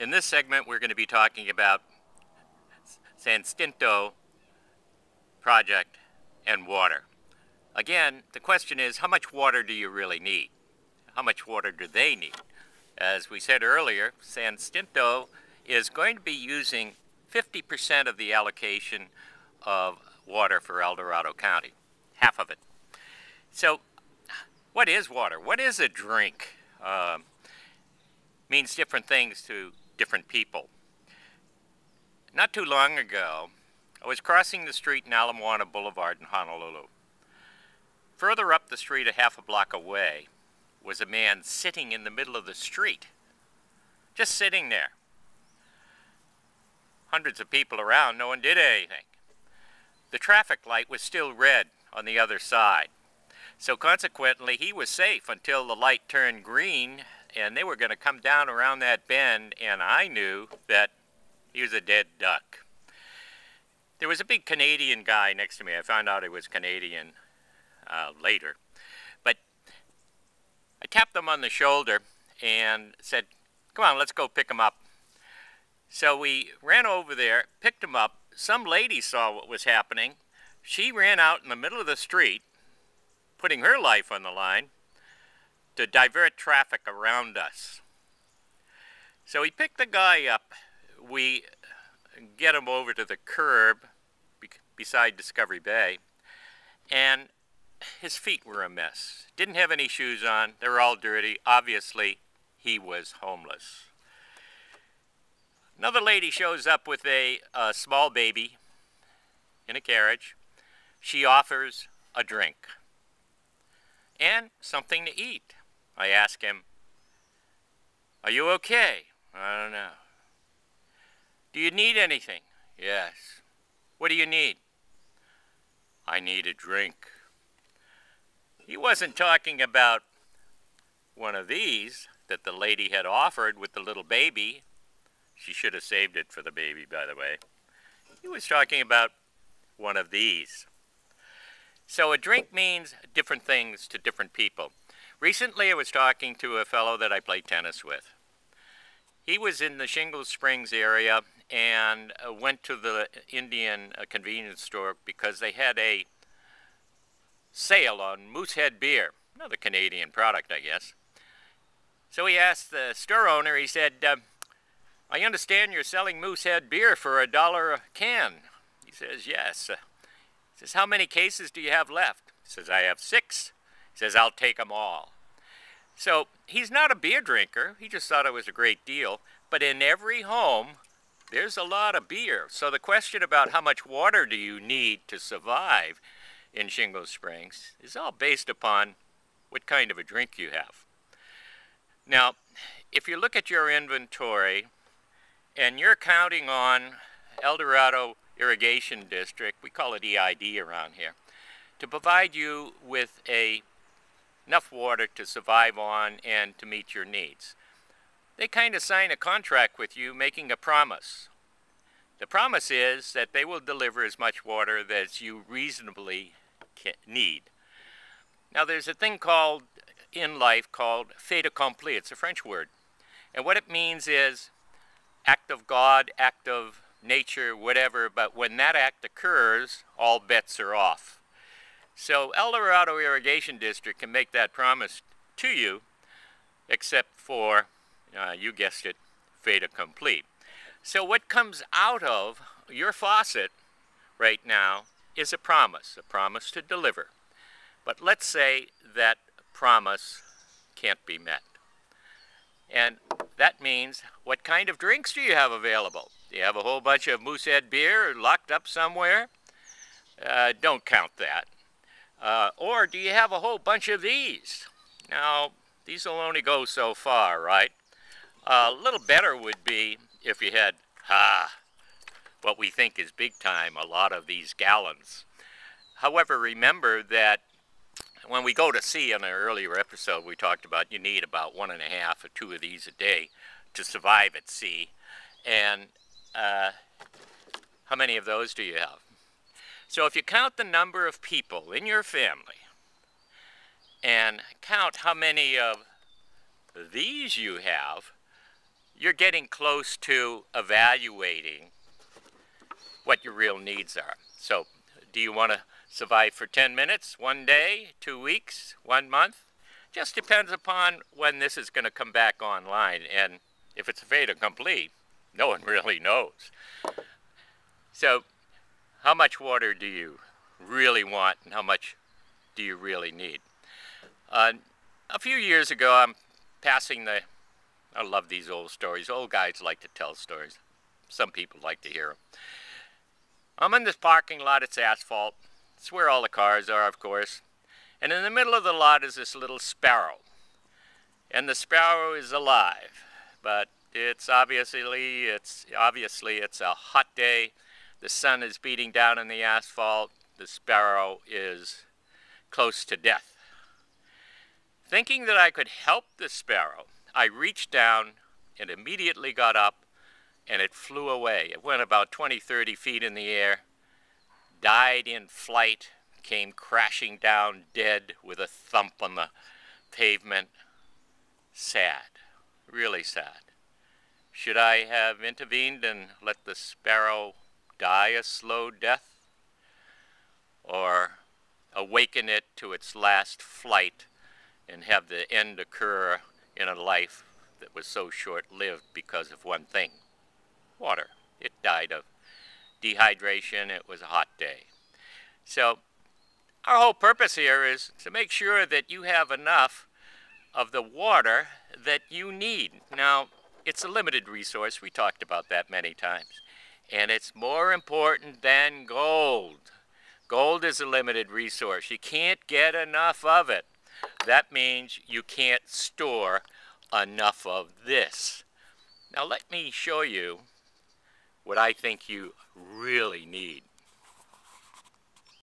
In this segment, we're going to be talking about San Stinto project and water. Again, the question is, how much water do you really need? How much water do they need? As we said earlier, San Stinto is going to be using 50% of the allocation of water for El Dorado County, half of it. So, what is water? What is a drink? Means different things to different people. Not too long ago, I was crossing the street in Ala Moana Boulevard in Honolulu. Further up the street, a half a block away, was a man sitting in the middle of the street. Just sitting there. Hundreds of people around, no one did anything. The traffic light was still red on the other side. So consequently, he was safe until the light turned green, and they were going to come down around that bend, and I knew that he was a dead duck. There was a big Canadian guy next to me. I found out he was Canadian later. But I tapped him on the shoulder and said, "Come on, let's go pick him up." So we ran over there, picked him up. Some lady saw what was happening. She ran out in the middle of the street, putting her life on the line, to divert traffic around us. So we picked the guy up. We get him over to the curb beside Discovery Bay, and his feet were a mess. Didn't have any shoes on. They were all dirty. Obviously, he was homeless. Another lady shows up with a small baby in a carriage. She offers a drink and something to eat. I ask him, "Are you okay?" "I don't know." "Do you need anything?" "Yes." "What do you need?" "I need a drink." He wasn't talking about one of these that the lady had offered with the little baby. She should have saved it for the baby, by the way. He was talking about one of these. So a drink means different things to different people. Recently, I was talking to a fellow that I play tennis with. He was in the Shingle Springs area and went to the Indian convenience store because they had a sale on Moosehead beer, another Canadian product, I guess. So he asked the store owner, he said, "I understand you're selling Moosehead beer for $1 a can." He says, "Yes." He says, "How many cases do you have left?" He says, "I have 6. He says, "I'll take them all." So he's not a beer drinker. He just thought it was a great deal. But in every home, there's a lot of beer. So the question about how much water do you need to survive in Shingle Springs is all based upon what kind of a drink you have. Now, if you look at your inventory and you're counting on El Dorado Irrigation District, we call it EID around here, to provide you with enough water to survive on and to meet your needs. They kind of sign a contract with you making a promise. The promise is that they will deliver as much water as you reasonably need. Now there's a thing in life called fait accompli. It's a French word. And what it means is act of God, act of nature, whatever, but when that act occurs, all bets are off. So El Dorado Irrigation District can make that promise to you, except for, you guessed it, fait accompli. So what comes out of your faucet right now is a promise to deliver. But let's say that promise can't be met. And that means, what kind of drinks do you have available? Do you have a whole bunch of Moosehead beer locked up somewhere? Don't count that. Or do you have a whole bunch of these? Now, these will only go so far, right? A little better would be if you had, what we think is big time, a lot of these gallons. However, remember that when we go to sea, in an earlier episode, we talked about you need about 1.5 or 2 of these a day to survive at sea. And how many of those do you have? So if you count the number of people in your family and count how many of these you have, you're getting close to evaluating what your real needs are. So, do you want to survive for 10 minutes, 1 day, 2 weeks, 1 month? Just depends upon when this is going to come back online. And if it's a fait accompli, no one really knows. So, how much water do you really want and how much do you really need? A few years ago, I'm passing I love these old stories. Old guys like to tell stories. Some people like to hear them. I'm in this parking lot. It's asphalt. It's where all the cars are, of course. And in the middle of the lot is this little sparrow. And the sparrow is alive. But it's obviously a hot day. The sun is beating down on the asphalt. The sparrow is close to death. Thinking that I could help the sparrow, I reached down and immediately got up, and it flew away. It went about 20, 30 feet in the air, died in flight, came crashing down dead with a thump on the pavement. Sad, really sad. Should I have intervened and let the sparrow die a slow death? Or awaken it to its last flight and have the end occur in a life that was so short-lived because of one thing? Water. It died of dehydration. It was a hot day. So our whole purpose here is to make sure that you have enough of the water that you need. Now, it's a limited resource. We talked about that many times. And it's more important than gold. Gold is a limited resource. You can't get enough of it. That means you can't store enough of this. Now let me show you what I think you really need.